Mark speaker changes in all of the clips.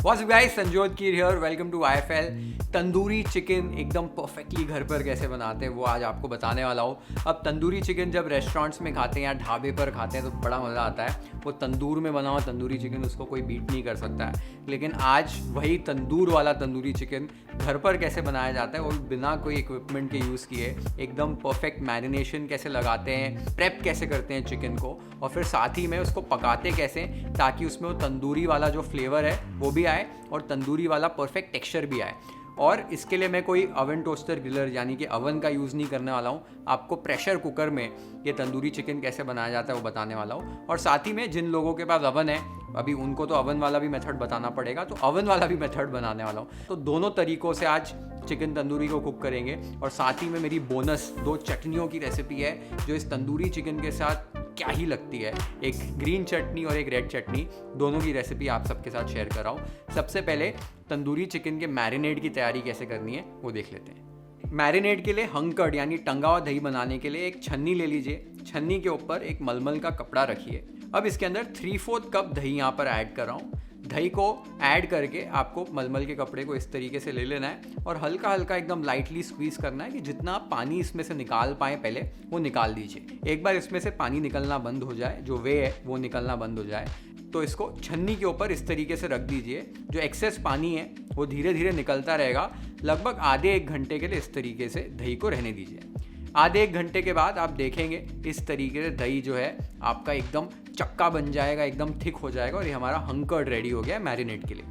Speaker 1: What's up guys, Sanjot Keer here, welcome to IFL। Tandoori chicken एकदम perfectly घर पर कैसे बनाते हैं वो आज आपको बताने वाला हूँ। अब तंदूरी चिकन जब रेस्टोरेंट्स में खाते हैं या ढाबे पर खाते हैं तो बड़ा मज़ा आता है। वो तंदूर में बना हुआ तंदूरी चिकन उसको कोई बीट नहीं कर सकता है। लेकिन आज वही तंदूर वाला तंदूरी चिकन घर पर कैसे बनाया जाता है और बिना कोई इक्विपमेंट के यूज़ किए एकदम परफेक्ट मैरिनेशन कैसे लगाते हैं, प्रेप कैसे करते हैं चिकन को और फिर साथ ही में उसको पकाते कैसे ताकि उसमें वो तंदूरी वाला जो फ्लेवर है वो भी आए और तंदूरी वाला परफेक्ट टेक्सचर भी आए। और इसके लिए मैं कोई अवन टोस्टर ग्रिलर यानी कि अवन का यूज़ नहीं करने वाला हूँ। आपको प्रेशर कुकर में ये तंदूरी चिकन कैसे बनाया जाता है वो बताने वाला हूँ। और साथ ही में जिन लोगों के पास अवन है अभी उनको तो अवन वाला भी मेथड बताना पड़ेगा, तो अवन वाला भी मेथड बनाने वाला हूँ। तो दोनों तरीक़ों से आज चिकन तंदूरी को कुक करेंगे। और साथ ही में मेरी बोनस 2 चटनियों की रेसिपी है जो इस तंदूरी चिकन के साथ क्या ही लगती है। एक ग्रीन चटनी और एक रेड चटनी, दोनों की रेसिपी आप सबके साथ शेयर कर रहा हूँ। सबसे पहले तंदूरी चिकन के मैरिनेड की तैयारी कैसे करनी है वो देख लेते हैं। मैरिनेड के लिए हंकर्ड यानी टंगा हुआ दही बनाने के लिए एक छन्नी ले लीजिए। छन्नी के ऊपर एक मलमल का कपड़ा रखिए। अब इसके अंदर 3/4 कप दही यहाँ पर ऐड कर रहा हूँ। दही को ऐड करके आपको मलमल के कपड़े को इस तरीके से ले लेना है और हल्का हल्का एकदम लाइटली स्क्वीज़ करना है कि जितना आप पानी इसमें से निकाल पाएँ पहले वो निकाल दीजिए। एक बार इसमें से पानी निकलना बंद हो जाए, जो वे है वो निकलना बंद हो जाए, तो इसको छन्नी के ऊपर इस तरीके से रख दीजिए। जो एक्सेस पानी है वो धीरे धीरे निकलता रहेगा। लगभग आधे 1 घंटे के लिए इस तरीके से दही को रहने दीजिए। आधे 1 घंटे के बाद आप देखेंगे इस तरीके से दही जो है आपका एकदम चक्का बन जाएगा, एकदम थिक हो जाएगा और ये हमारा हंकर्ड रेडी हो गया है मैरिनेट के लिए।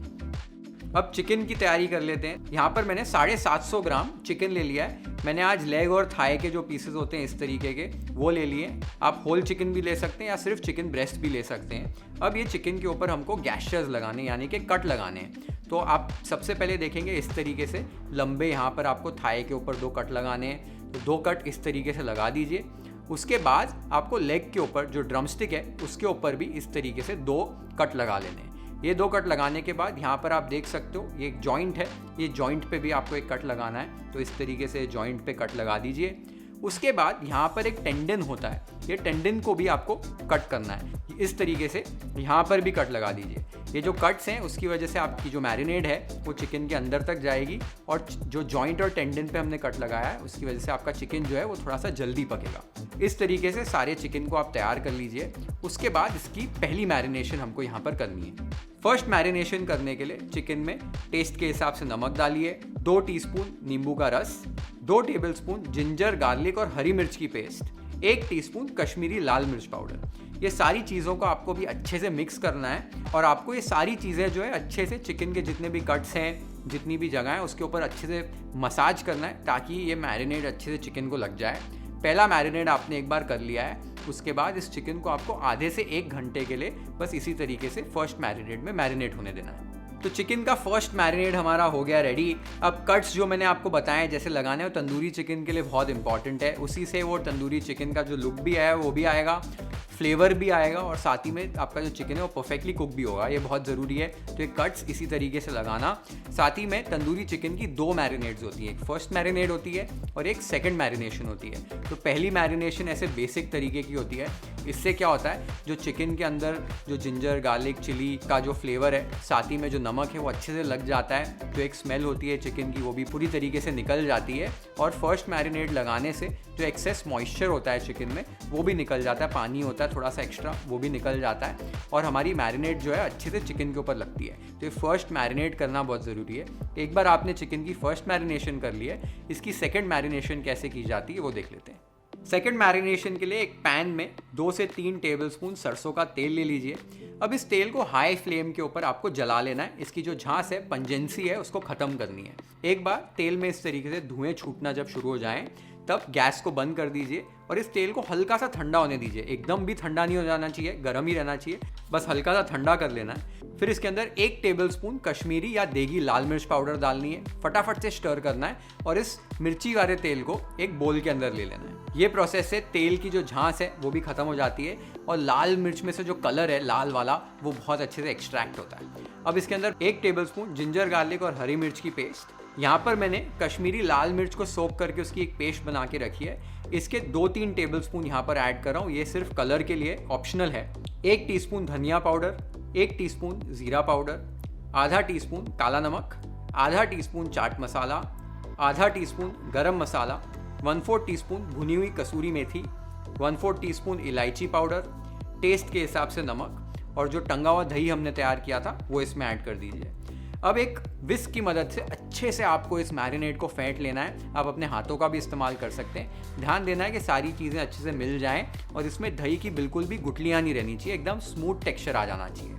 Speaker 1: अब चिकन की तैयारी कर लेते हैं। यहाँ पर मैंने 750 ग्राम चिकन ले लिया है। मैंने आज लेग और थाई के जो पीसेस होते हैं इस तरीके के वो ले लिए। आप होल चिकन भी ले सकते हैं या सिर्फ चिकन ब्रेस्ट भी ले सकते हैं। अब ये चिकन के ऊपर हमको गैशेस लगाने यानी कि कट लगाने हैं। तो आप सबसे पहले देखेंगे इस तरीके से लंबे यहाँ पर आपको थाई के ऊपर 2 कट लगाने हैं। तो 2 कट इस तरीके से लगा दीजिए। उसके बाद आपको लेग के ऊपर जो ड्रमस्टिक है उसके ऊपर भी इस तरीके से 2 कट लगा लेने हैं। ये 2 कट लगाने के बाद यहाँ पर आप देख सकते हो ये एक जॉइंट है, ये जॉइंट पे भी आपको एक कट लगाना है। तो इस तरीके से जॉइंट पे कट लगा दीजिए। उसके बाद यहाँ पर एक टेंडन होता है, ये टेंडन को भी आपको कट करना है। इस तरीके से यहाँ पर भी कट लगा दीजिए। ये जो कट्स हैं उसकी वजह से आपकी जो मैरिनेड है वो चिकन के अंदर तक जाएगी और जो जॉइंट और टेंडन पे हमने कट लगाया है उसकी वजह से आपका चिकन जो है वो थोड़ा सा जल्दी पकेगा। इस तरीके से सारे चिकन को आप तैयार कर लीजिए। उसके बाद इसकी पहली मैरिनेशन हमको यहाँ पर करनी है। फर्स्ट मैरिनेशन करने के लिए चिकन में टेस्ट के हिसाब से नमक डालिए, 2 टीस्पून नींबू का रस, 2 टेबलस्पून जिंजर गार्लिक और हरी मिर्च की पेस्ट, 1 टीस्पून कश्मीरी लाल मिर्च पाउडर। ये सारी चीज़ों को आपको भी अच्छे से मिक्स करना है और आपको ये सारी चीज़ें जो है अच्छे से चिकन के जितने भी कट्स हैं, जितनी भी जगह है उसके ऊपर अच्छे से मसाज करना है ताकि ये मैरिनेड अच्छे से चिकन को लग जाए। पहला मैरिनेड आपने एक बार कर लिया है। उसके बाद इस चिकन को आपको आधे से 1 घंटे के लिए बस इसी तरीके से फर्स्ट मैरिनेड में मैरिनेट होने देना है। तो चिकन का फर्स्ट मैरिनेड हमारा हो गया रेडी। अब कट्स जो मैंने आपको बताया जैसे लगाने हैं वो तंदूरी चिकन के लिए बहुत इंपॉर्टेंट है। उसी से वो तंदूरी चिकन का जो लुक भी है वो भी आएगा, फ्लेवर भी आएगा और साथ ही में आपका जो चिकन है वो परफेक्टली कुक भी होगा। ये बहुत ज़रूरी है। तो ये कट्स इसी तरीके से लगाना। साथ ही में तंदूरी चिकन की 2 मैरिनेड्स होती हैं, एक फर्स्ट मैरिनेड होती है और एक सेकंड मैरिनेशन होती है। तो पहली मैरिनेशन ऐसे बेसिक तरीके की होती है। इससे क्या होता है जो चिकन के अंदर जो जिंजर गार्लिक चिली का जो फ्लेवर है साथ ही में जो नमक है वो अच्छे से लग जाता है। जो एक स्मेल होती है चिकन की वो भी पूरी तरीके से निकल जाती है और फर्स्ट मैरिनेड लगाने से जो एक्सेस मॉइस्चर होता है चिकन में वो भी निकल जाता है, पानी होता है थोड़ा सा एक्स्ट्रा वो भी निकल जाता है और हमारी मैरिनेड जो है अच्छे से चिकन के ऊपर लगती है। तो ये फर्स्ट मैरिनेट करना बहुत ज़रूरी है। एक बार आपने चिकन की फर्स्ट मैरिनेशन कर ली है, इसकी सेकेंड मैरिनेशन कैसे की जाती है वो देख लेते हैं। सेकेंड मैरिनेशन के लिए एक पैन में 2 से 3 टेबलस्पून सरसों का तेल ले लीजिए। अब इस तेल को हाई फ्लेम के ऊपर आपको जला लेना है। इसकी जो झांस है, पंजेंसी है, उसको ख़त्म करनी है। एक बार तेल में इस तरीके से धुएं छूटना जब शुरू हो जाएं तब गैस को बंद कर दीजिए और इस तेल को हल्का सा ठंडा होने दीजिए। एकदम भी ठंडा नहीं हो जाना चाहिए, गर्म ही रहना चाहिए, बस हल्का सा ठंडा कर लेना है। फिर इसके अंदर 1 टेबलस्पून कश्मीरी या देगी लाल मिर्च पाउडर डालनी है। फटाफट से स्टर करना है और इस मिर्ची वाले तेल को एक बोल के अंदर ले लेना है। ये प्रोसेस से तेल की जो झांस है वो भी खत्म हो जाती है और लाल मिर्च में से जो कलर है लाल वाला वो बहुत अच्छे से एक्सट्रैक्ट होता है। अब इसके अंदर 1 टेबलस्पून जिंजर गार्लिक और हरी मिर्च की पेस्ट, यहाँ पर मैंने कश्मीरी लाल मिर्च को सोक करके उसकी एक पेस्ट बना के रखी है। इसके 2-3 टेबलस्पून यहाँ पर ऐड कर रहा हूँ, ये सिर्फ कलर के लिए ऑप्शनल है। 1 टीस्पून धनिया पाउडर, 1 टीस्पून जीरा पाउडर, आधा टीस्पून काला नमक, आधा टीस्पून चाट मसाला, आधा टीस्पून गरम मसाला, 1/4 टीस्पून भुनी हुई कसूरी मेथी, 1/4 टीस्पून इलायची पाउडर, टेस्ट के हिसाब से नमक, और जो टंगा हुआ दही हमने तैयार किया था वो इसमें ऐड कर दीजिए। अब एक विस्क की मदद से अच्छे से आपको इस मैरिनेड को फेंट लेना है। आप अपने हाथों का भी इस्तेमाल कर सकते हैं। ध्यान देना है कि सारी चीज़ें अच्छे से मिल जाएं और इसमें दही की बिल्कुल भी गुठलियाँ नहीं रहनी चाहिए, एकदम स्मूथ टेक्सचर आ जाना चाहिए।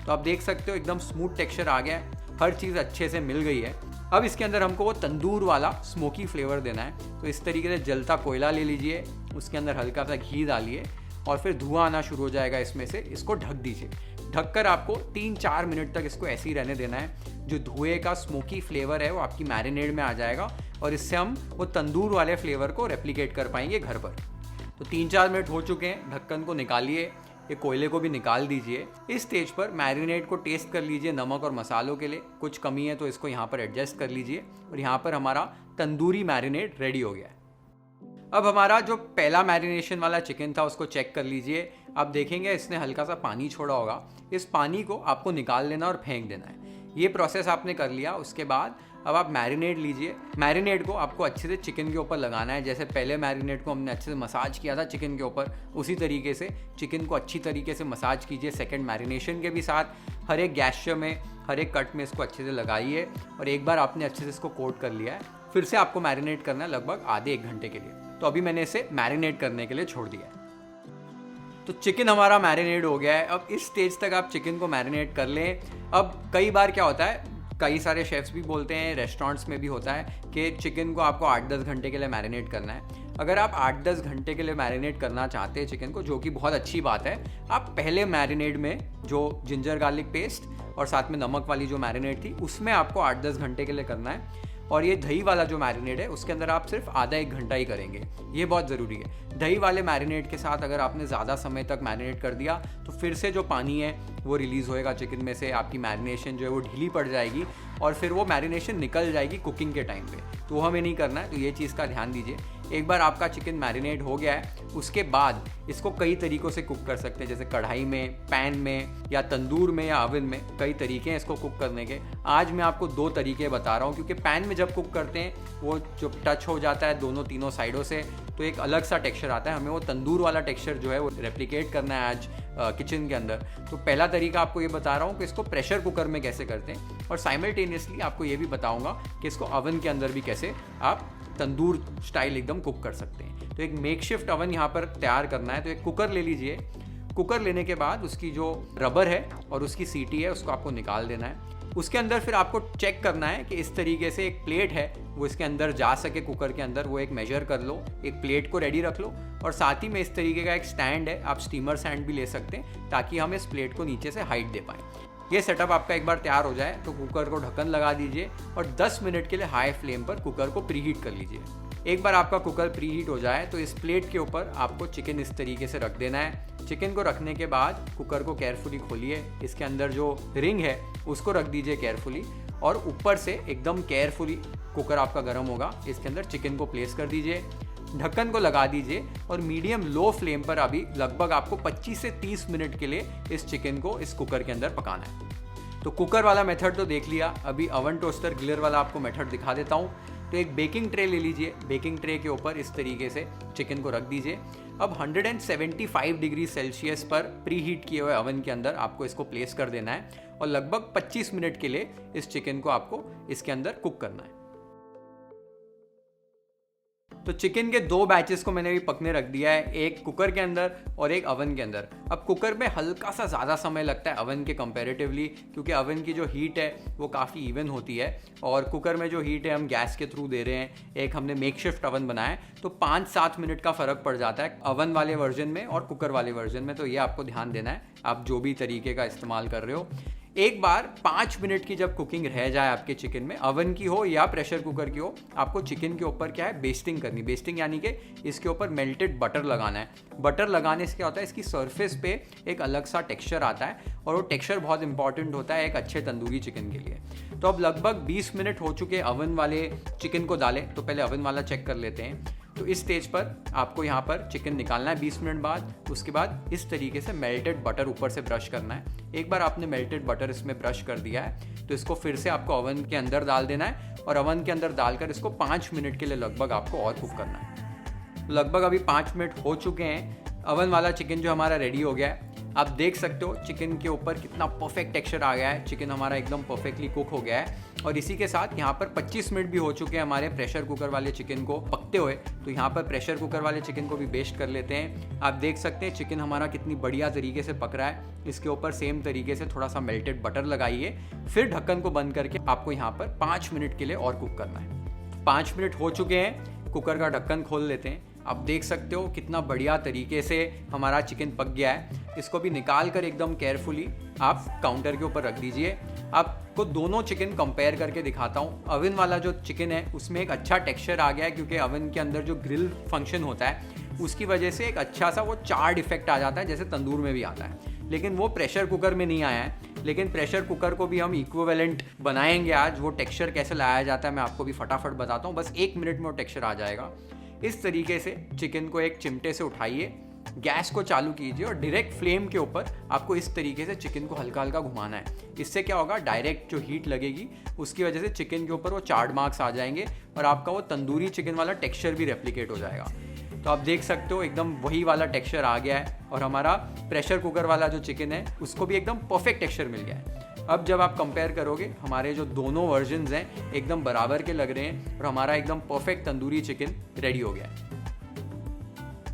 Speaker 1: तो आप देख सकते हो एकदम स्मूथ टेक्सचर आ गया है, हर चीज़ अच्छे से मिल गई है। अब इसके अंदर हमको वो तंदूर वाला स्मोकी फ्लेवर देना है। तो इस तरीके से जलता कोयला ले लीजिए, उसके अंदर हल्का सा घी डालिए और फिर धुआं आना शुरू हो जाएगा इसमें से। इसको ढक दीजिए। ढककर आपको 3-4 मिनट तक इसको ऐसे ही रहने देना है। जो धुएं का स्मोकी फ्लेवर है वो आपकी मैरिनेड में आ जाएगा और इससे हम वो तंदूर वाले फ्लेवर को रेप्लिकेट कर पाएंगे घर पर। तो 3-4 मिनट हो चुके हैं, ढक्कन को निकालिए, ये कोयले को भी निकाल दीजिए। इस स्टेज पर मैरिनेड को टेस्ट कर लीजिए नमक और मसालों के लिए, कुछ कमी है तो इसको यहाँ पर एडजस्ट कर लीजिए। और यहाँ पर हमारा तंदूरी मैरिनेड रेडी हो गया है। अब हमारा जो पहला मैरिनेशन वाला चिकन था उसको चेक कर लीजिए। आप देखेंगे इसने हल्का सा पानी छोड़ा होगा, इस पानी को आपको निकाल लेना और फेंक देना है। ये प्रोसेस आपने कर लिया। उसके बाद अब आप मैरिनेड लीजिए। मैरिनेड को आपको अच्छे से चिकन के ऊपर लगाना है। जैसे पहले मैरिनेड को हमने अच्छे से मसाज किया था चिकन के ऊपर, उसी तरीके से चिकन को अच्छी तरीके से मसाज कीजिए सेकंड मैरिनेशन के भी साथ। हर एक गैस्चर में, हर एक कट में इसको अच्छे से लगाइए। और एक बार आपने अच्छे से इसको कोट कर लिया है, फिर से आपको मैरिनेट करना है लगभग आधे 1 घंटे के लिए। तो अभी मैंने इसे मैरिनेट करने के लिए छोड़ दिया है। तो चिकन हमारा मैरिनेट हो गया है। अब इस स्टेज तक आप चिकन को मैरिनेट कर लें। अब कई बार क्या होता है, कई सारे शेफ्स भी बोलते हैं, रेस्टोरेंट्स में भी होता है कि चिकन को आपको 8-10 घंटे के लिए मैरिनेट करना है। अगर आप 8-10 घंटे के लिए मैरिनेट करना चाहते हैं चिकन को, जो कि बहुत अच्छी बात है, आप पहले मैरिनेट में जो जिंजर गार्लिक पेस्ट और साथ में नमक वाली जो मैरिनेट थी उसमें आपको 8-10 घंटे के लिए करना है। और ये दही वाला जो मैरिनेट है उसके अंदर आप सिर्फ आधा 1 घंटा ही करेंगे। ये बहुत ज़रूरी है। दही वाले मैरिनेट के साथ अगर आपने ज़्यादा समय तक मैरिनेट कर दिया तो फिर से जो पानी है वो रिलीज़ होएगा चिकन में से, आपकी मैरिनेशन जो है वो ढीली पड़ जाएगी और फिर वो मैरिनेशन निकल जाएगी कुकिंग के टाइम पे। तो हमें नहीं करना है। तो ये चीज़ का ध्यान दीजिए। एक बार आपका चिकन मैरिनेट हो गया है, उसके बाद इसको कई तरीक़ों से कुक कर सकते हैं, जैसे कढ़ाई में, पैन में, या तंदूर में, या ओवन में। कई तरीके हैं इसको कुक करने के। आज मैं आपको 2 तरीके बता रहा हूँ, क्योंकि पैन में जब कुक करते हैं वो जो टच हो जाता है दोनों तीनों साइडों से, तो एक अलग सा टेक्सचर आता है। हमें वो तंदूर वाला टेक्सचर जो है वो रेप्लिकेट करना है आज किचन के अंदर। तो पहला तरीका आपको ये बता रहा हूँ कि इसको प्रेशर कुकर में कैसे करते हैं, और साइमल्टेनियसली आपको ये भी बताऊँगा कि इसको ओवन के अंदर भी कैसे आप तंदूर स्टाइल एकदम कुक कर सकते हैं। तो एक मेकशिफ्ट ओवन यहाँ पर तैयार करना है। तो एक कुकर ले लीजिए। कुकर लेने के बाद उसकी जो रबर है और उसकी सीटी है उसको आपको निकाल देना है। उसके अंदर फिर आपको चेक करना है कि इस तरीके से एक प्लेट है वो इसके अंदर जा सके, कुकर के अंदर। वो एक मेजर कर लो, एक प्लेट को रेडी रख लो, और साथ ही में इस तरीके का एक स्टैंड है, आप स्टीमर स्टैंड भी ले सकते हैं ताकि हम इस प्लेट को नीचे से हाइट दे पाएँ। ये सेटअप आपका एक बार तैयार हो जाए तो कुकर को ढक्कन लगा दीजिए और 10 मिनट के लिए हाई फ्लेम पर कुकर को प्रीहीट कर लीजिए। एक बार आपका कुकर प्रीहीट हो जाए तो इस प्लेट के ऊपर आपको चिकन इस तरीके से रख देना है। चिकन को रखने के बाद कुकर को केयरफुली खोलिए। इसके अंदर जो रिंग है उसको रख दीजिए केयरफुली, और ऊपर से एकदम केयरफुली कुकर आपका गर्म होगा, इसके अंदर चिकन को प्लेस कर दीजिए। ढक्कन को लगा दीजिए और मीडियम लो फ्लेम पर अभी लगभग आपको 25 से 30 मिनट के लिए इस चिकन को इस कुकर के अंदर पकाना है। तो कुकर वाला मेथड तो देख लिया, अभी ओवन टोस्टर ग्रिलर वाला आपको मेथड दिखा देता हूँ। तो एक बेकिंग ट्रे ले लीजिए। बेकिंग ट्रे के ऊपर इस तरीके से चिकन को रख दीजिए। अब 175 डिग्री सेल्सियस पर प्री हीट किए हुए ओवन के अंदर आपको इसको प्लेस कर देना है और लगभग 25 मिनट के लिए इस चिकन को आपको इसके अंदर कुक करना है। तो चिकन के 2 बैचेस को मैंने भी पकने रख दिया है, एक कुकर के अंदर और एक ओवन के अंदर। अब कुकर में हल्का सा ज़्यादा समय लगता है ओवन के कंपैरेटिवली, क्योंकि ओवन की जो हीट है वो काफ़ी इवन होती है, और कुकर में जो हीट है हम गैस के थ्रू दे रहे हैं। एक हमने मेकशिफ्ट ओवन बनाया है, तो 5-7 मिनट का फ़र्क पड़ जाता है ओवन वाले वर्जन में और कुकर वाले वर्जन में। तो ये आपको ध्यान देना है, आप जो भी तरीके का इस्तेमाल कर रहे हो। एक बार 5 मिनट की जब कुकिंग रह जाए आपके चिकन में, ओवन की हो या प्रेशर कुकर की हो, आपको चिकन के ऊपर क्या है, बेस्टिंग करनी। बेस्टिंग यानी कि इसके ऊपर मेल्टेड बटर लगाना है। बटर लगाने से क्या होता है, इसकी सरफेस पे एक अलग सा टेक्सचर आता है, और वो टेक्सचर बहुत इंपॉर्टेंट होता है एक अच्छे तंदूरी चिकन के लिए। तो अब लगभग 20 मिनट हो चुके ओवन वाले चिकन को डालें। तो पहले ओवन वाला चेक कर लेते हैं। तो इस स्टेज पर आपको यहाँ पर चिकन निकालना है 20 मिनट बाद। उसके बाद इस तरीके से मेल्टेड बटर ऊपर से ब्रश करना है। एक बार आपने मेल्टेड बटर इसमें ब्रश कर दिया है तो इसको फिर से आपको ओवन के अंदर डाल देना है और ओवन के अंदर डालकर इसको 5 मिनट के लिए लगभग आपको और कुक करना है। लगभग अभी 5 मिनट हो चुके हैं। ओवन वाला चिकन जो हमारा रेडी हो गया है। आप देख सकते हो चिकन के ऊपर कितना परफेक्ट टेक्सचर आ गया है। चिकन हमारा एकदम परफेक्टली कुक हो गया है और इसी के साथ यहाँ पर 25 मिनट भी हो चुके हैं हमारे प्रेशर कुकर वाले चिकन को पकते हुए। तो यहाँ पर प्रेशर कुकर वाले चिकन को भी बेस्ट कर लेते हैं। आप देख सकते हैं चिकन हमारा कितनी बढ़िया तरीके से पक रहा है। इसके ऊपर सेम तरीके से थोड़ा सा मेल्टेड बटर लगाइए, फिर ढक्कन को बंद करके आपको यहाँ पर 5 मिनट के लिए और कुक करना है। 5 मिनट हो चुके हैं, कुकर का ढक्कन खोल लेते हैं। आप देख सकते हो कितना बढ़िया तरीके से हमारा चिकन पक गया है। इसको भी निकाल कर एकदम केयरफुली आप काउंटर के ऊपर रख दीजिए। आपको दोनों चिकन कंपेयर करके दिखाता हूँ। ओवन वाला जो चिकन है उसमें एक अच्छा टेक्सचर आ गया है क्योंकि ओवन के अंदर जो ग्रिल फंक्शन होता है उसकी वजह से एक अच्छा सा वो चार्ड इफेक्ट आ जाता है जैसे तंदूर में भी आता है, लेकिन वो प्रेशर कुकर में नहीं आया है। लेकिन प्रेशर कुकर को भी हम इक्विवेलेंट बनाएंगे आज। वो टेक्सचर कैसे लाया जाता है मैं आपको भी फटाफट बताता हूँ, बस 1 मिनट में वो टेक्सचर आ जाएगा। इस तरीके से चिकन को एक चिमटे से उठाइए, गैस को चालू कीजिए और डायरेक्ट फ्लेम के ऊपर आपको इस तरीके से चिकन को हल्का हल्का घुमाना है। इससे क्या होगा, डायरेक्ट जो हीट लगेगी उसकी वजह से चिकन के ऊपर वो चार्ड मार्क्स आ जाएंगे और आपका वो तंदूरी चिकन वाला टेक्सचर भी रेप्लिकेट हो जाएगा। तो आप देख सकते हो एकदम वही वाला टेक्सचर आ गया है और हमारा प्रेशर कुकर वाला जो चिकन है उसको भी एकदम परफेक्ट टेक्सचर मिल गया है। अब जब आप कंपेयर करोगे हमारे जो दोनों वर्जन्स हैं एकदम बराबर के लग रहे हैं और हमारा एकदम परफेक्ट तंदूरी चिकन रेडी हो गया है।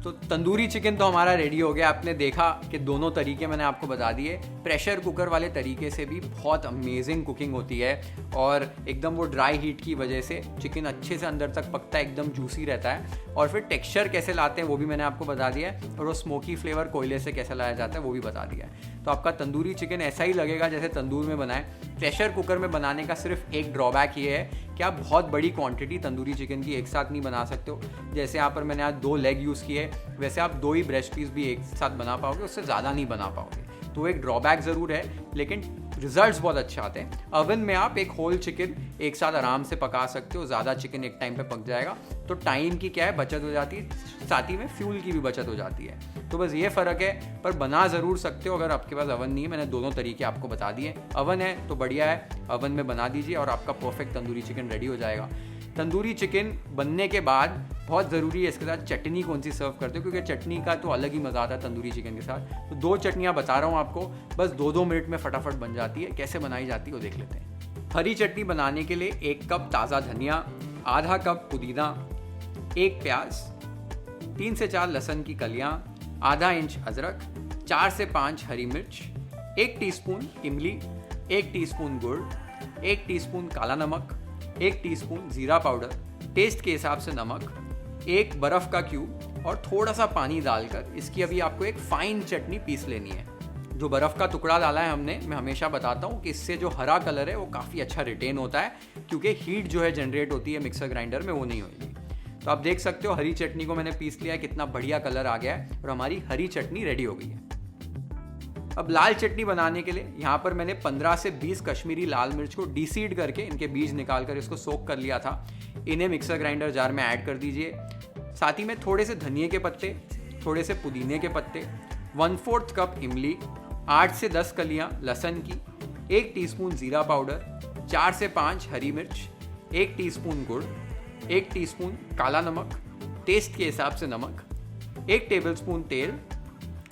Speaker 1: तो तंदूरी चिकन तो हमारा रेडी हो गया। आपने देखा कि दोनों तरीके मैंने आपको बता दिए। प्रेशर कुकर वाले तरीके से भी बहुत अमेजिंग कुकिंग होती है और एकदम वो ड्राई हीट की वजह से चिकन अच्छे से अंदर तक पकता है, एकदम जूसी रहता है। और फिर टेक्सचर कैसे लाते हैं वो भी मैंने आपको बता दिया है और वो स्मोकी फ्लेवर कोयले से कैसे लाया जाता है वो भी बता दिया है। तो आपका तंदूरी चिकन ऐसा ही लगेगा जैसे तंदूर में बनाए। प्रेशर कुकर में बनाने का सिर्फ एक ड्रॉबैक ये है कि आप बहुत बड़ी क्वांटिटी तंदूरी चिकन की एक साथ नहीं बना सकते हो। जैसे यहाँ पर मैंने आज 2 लेग यूज़ किए, वैसे आप 2 ही ब्रेस्ट पीस भी एक साथ बना पाओगे, उससे ज़्यादा नहीं बना पाओगे। तो एक ड्रॉबैक ज़रूर है, लेकिन रिजल्ट्स बहुत अच्छे आते हैं। ओवन में आप एक होल चिकन एक साथ आराम से पका सकते हो, ज़्यादा चिकन एक टाइम पे पक जाएगा। तो टाइम की क्या है बचत हो जाती है, साथ ही में फ्यूल की भी बचत हो जाती है। तो बस ये फ़र्क है, पर बना ज़रूर सकते हो अगर आपके पास ओवन नहीं है। मैंने दोनों तरीके आपको बता दिए। ओवन है तो बढ़िया है, ओवन में बना दीजिए और आपका परफेक्ट तंदूरी चिकन रेडी हो जाएगा। तंदूरी चिकन बनने के बाद बहुत ज़रूरी है इसके साथ चटनी कौन सी सर्व करते हो, क्योंकि चटनी का तो अलग ही मज़ा आता है तंदूरी चिकन के साथ। तो 2 चटनियाँ बता रहा हूँ आपको, बस 2-2 मिनट में फटाफट बन जाती है। कैसे बनाई जाती है वो देख लेते हैं। हरी चटनी बनाने के लिए 1 कप ताज़ा धनिया, आधा कप पुदीना, 1 प्याज, 3 से 4 लहसुन की कलियाँ, आधा इंच अदरक, 4 से 5 हरी मिर्च, 1 टीस्पून इमली, 1 टीस्पून गुड़, 1 टीस्पून काला नमक, 1 टीस्पून जीरा पाउडर, टेस्ट के हिसाब से नमक, 1 बर्फ़ का क्यूब और थोड़ा सा पानी डालकर इसकी अभी आपको एक फाइन चटनी पीस लेनी है। जो बर्फ़ का टुकड़ा डाला है हमने, मैं हमेशा बताता हूँ कि इससे जो हरा कलर है वो काफ़ी अच्छा रिटेन होता है, क्योंकि हीट जो है जनरेट होती है मिक्सर ग्राइंडर में, वो नहीं होगी। तो आप देख सकते हो हरी चटनी को मैंने पीस लिया है, कितना बढ़िया कलर आ गया है और हमारी हरी चटनी रेडी हो गई है। अब लाल चटनी बनाने के लिए यहाँ पर मैंने 15 से 20 कश्मीरी लाल मिर्च को डीसीड करके इनके बीज निकाल कर इसको सोक कर लिया था। इन्हें मिक्सर ग्राइंडर जार में ऐड कर दीजिए। साथ ही में थोड़े से धनिए के पत्ते, थोड़े से पुदीने के पत्ते, 1/4 कप इमली, 8 से 10 कलियाँ लहसुन की, 1 टीस्पून ज़ीरा पाउडर, 4 से 5 हरी मिर्च, 1 टीस्पून गुड़, 1 टीस्पून काला नमक, टेस्ट के हिसाब से नमक, 1 टेबलस्पून तेल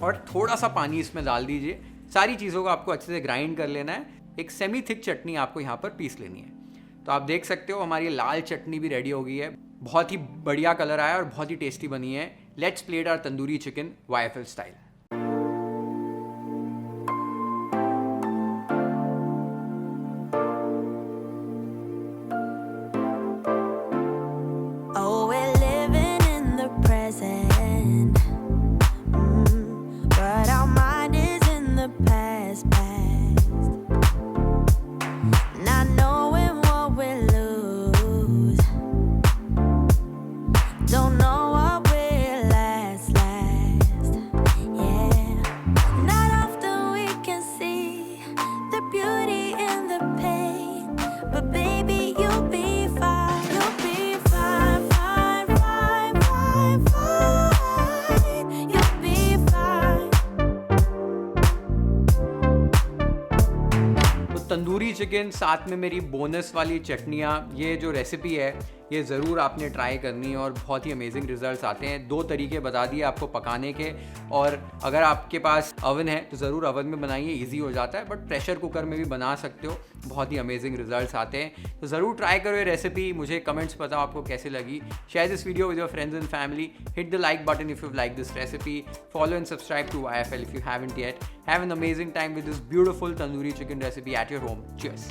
Speaker 1: और थोड़ा सा पानी इसमें डाल दीजिए। सारी चीज़ों को आपको अच्छे से ग्राइंड कर लेना है। एक सेमी थिक चटनी आपको यहाँ पर पीस लेनी है। तो आप देख सकते हो हमारी लाल चटनी भी रेडी हो गई है। बहुत ही बढ़िया कलर आया और बहुत ही टेस्टी बनी है। Let's plate our tandoori chicken YFL style.
Speaker 2: Don't know what will last. Yeah.
Speaker 1: Tandoori chicken साथ में मेरी बोनस वाली चटनियाँ, ये जो रेसिपी है ये ज़रूर आपने ट्राई करनी है और बहुत ही अमेजिंग रिजल्ट्स आते हैं। 2 तरीके बता दिए आपको पकाने के, और अगर आपके पास अवन है तो ज़रूर अवन में बनाइए, इजी हो जाता है, बट प्रेशर कुकर में भी बना सकते हो, बहुत ही अमेजिंग रिजल्ट्स आते हैं। तो ज़रूर ट्राई करो ये रेसिपी, मुझे कमेंट्स बताओ आपको कैसे लगी। Share this video with your friends and family, hit the like button if you like this recipe, follow and subscribe to YFL if you haven't yet. Have an amazing time with this beautiful tandoori chicken recipe at your home. Cheers.